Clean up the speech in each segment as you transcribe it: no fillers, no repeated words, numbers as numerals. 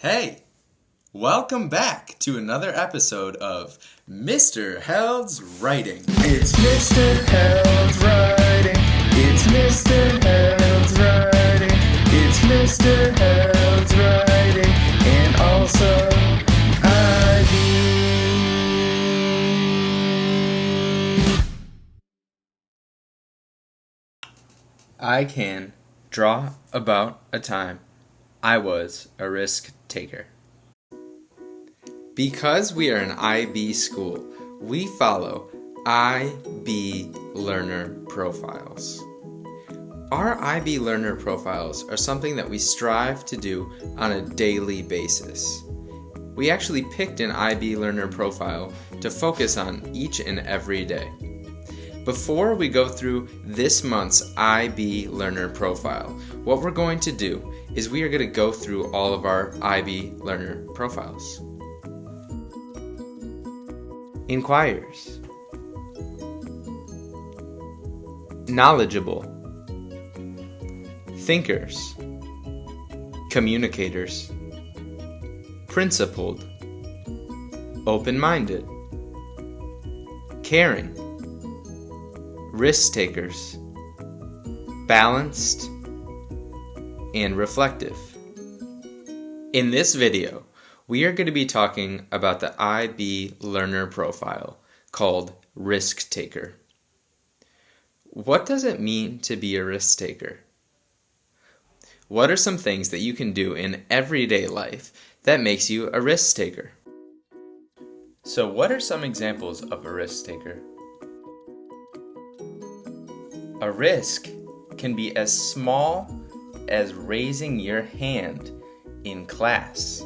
Hey, welcome back to another episode of Mr. Held's Writing. It's Mr. Held's Writing. It's Mr. Held's Writing. It's Mr. Held's Writing. And also Ivy. I can draw about a time I was a risk taker. Because we are an IB school, we follow IB learner profiles. Our IB learner profiles are something that we strive to do on a daily basis. We actually picked an IB learner profile to focus on each and every day. Before we go through this month's IB learner profile, what we're going to do is we are going to go through all of our IB learner profiles. Inquires, knowledgeable, thinkers, communicators, principled, open-minded, caring, risk-takers, balanced, and reflective. In this video, we are going to be talking about the IB learner profile called risk taker. What does it mean to be a risk taker? What are some things that you can do in everyday life that makes you a risk taker? So what are some examples of a risk taker? A risk can be as small as raising your hand in class,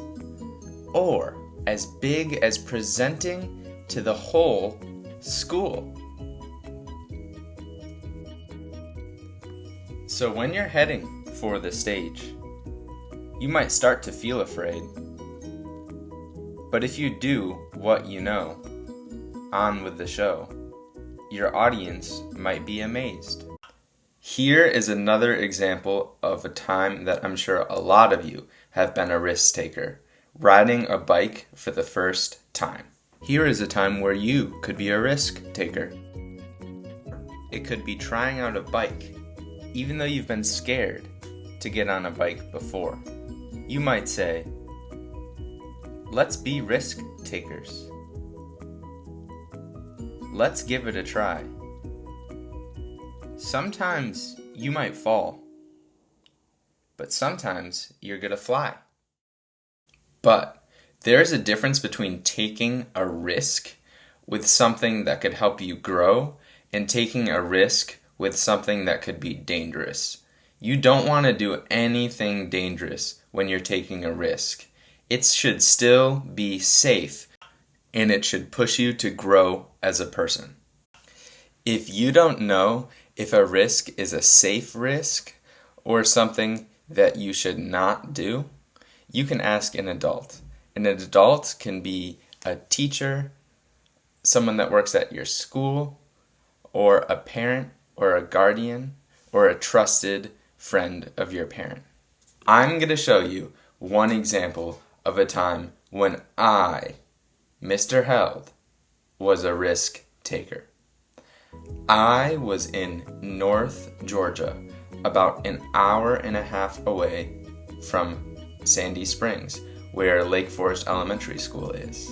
or as big as presenting to the whole school. So when you're heading for the stage, you might start to feel afraid. But if you do what you know, on with the show, your audience might be amazed. Here is another example of a time that I'm sure a lot of you have been a risk taker, riding a bike for the first time. Here is a time where you could be a risk taker. It could be trying out a bike, even though you've been scared to get on a bike before. You might say, let's be risk takers. Let's give it a try. Sometimes you might fall, but sometimes you're gonna fly. But there's a difference between taking a risk with something that could help you grow and taking a risk with something that could be dangerous. You don't want to do anything dangerous when you're taking a risk. It should still be safe, and it should push you to grow as a person. If you don't know if a risk is a safe risk or something that you should not do, you can ask an adult. An adult can be a teacher, someone that works at your school, or a parent, or a guardian, or a trusted friend of your parent. I'm going to show you one example of a time when I, Mr. Held, was a risk taker. I was in North Georgia, about an hour and a half away from Sandy Springs, where Lake Forest Elementary School is.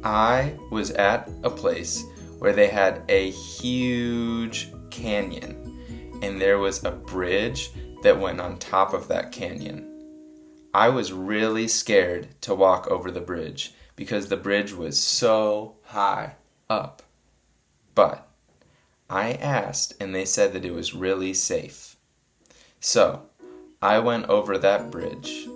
I was at a place where they had a huge canyon, and there was a bridge that went on top of that canyon. I was really scared to walk over the bridge because the bridge was so high up. But I asked, and they said that it was really safe. So I went over that bridge,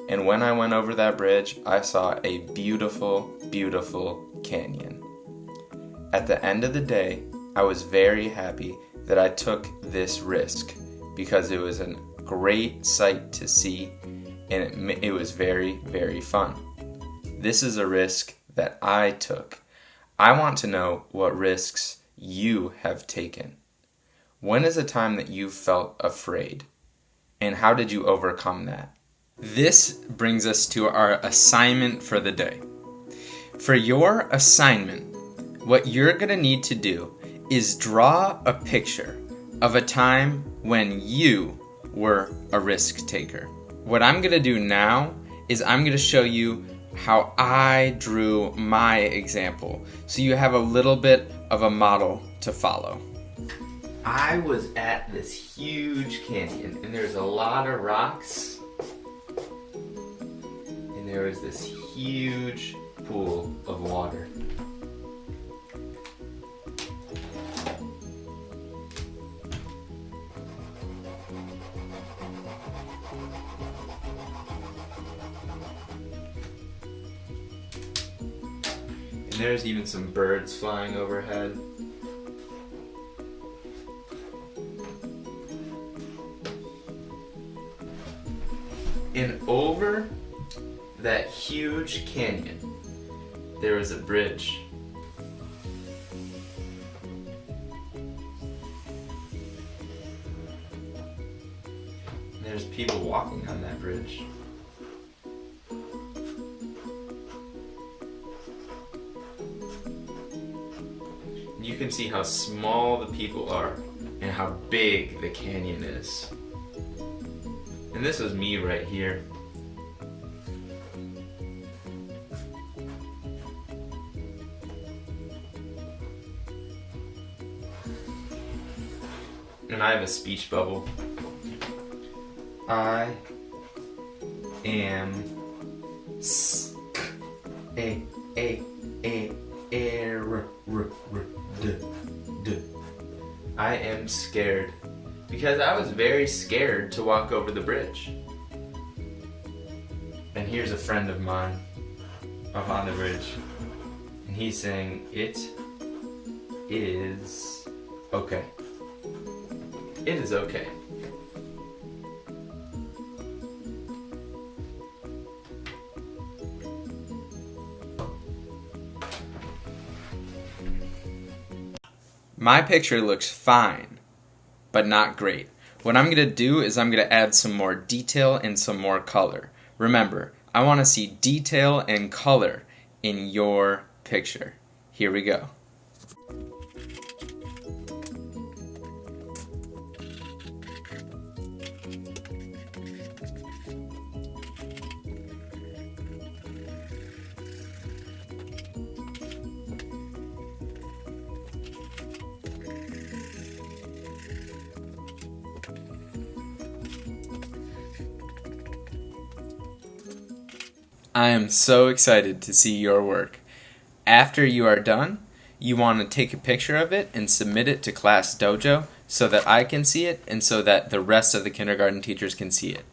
and when I went over that bridge, I saw a beautiful, beautiful canyon. At the end of the day, I was very happy that I took this risk because it was a great sight to see, and it was very, very fun. This is a risk that I took. I want to know what risks you have taken. When is a time that you felt afraid? And how did you overcome that? This brings us to our assignment for the day. For your assignment, what you're going to need to do is draw a picture of a time when you were a risk taker. What I'm going to do now is I'm going to show you how I drew my example, so you have a little bit of a model to follow. I was at this huge canyon, and there's a lot of rocks, and there was this huge pool of water. And there's even some birds flying overhead. And over that huge canyon, there was a bridge. And there's people walking on that bridge. And you can see how small the people are and how big the canyon is. And this was me right here. And I have a speech bubble. I am I am scared. Because I was very scared to walk over the bridge. And here's a friend of mine up on the bridge. And he's saying, it is okay. It is okay. My picture looks fine, but not great. What I'm going to do is I'm going to add some more detail and some more color. Remember, I want to see detail and color in your picture. Here we go. I am so excited to see your work. After you are done, you want to take a picture of it and submit it to Class Dojo so that I can see it and so that the rest of the kindergarten teachers can see it.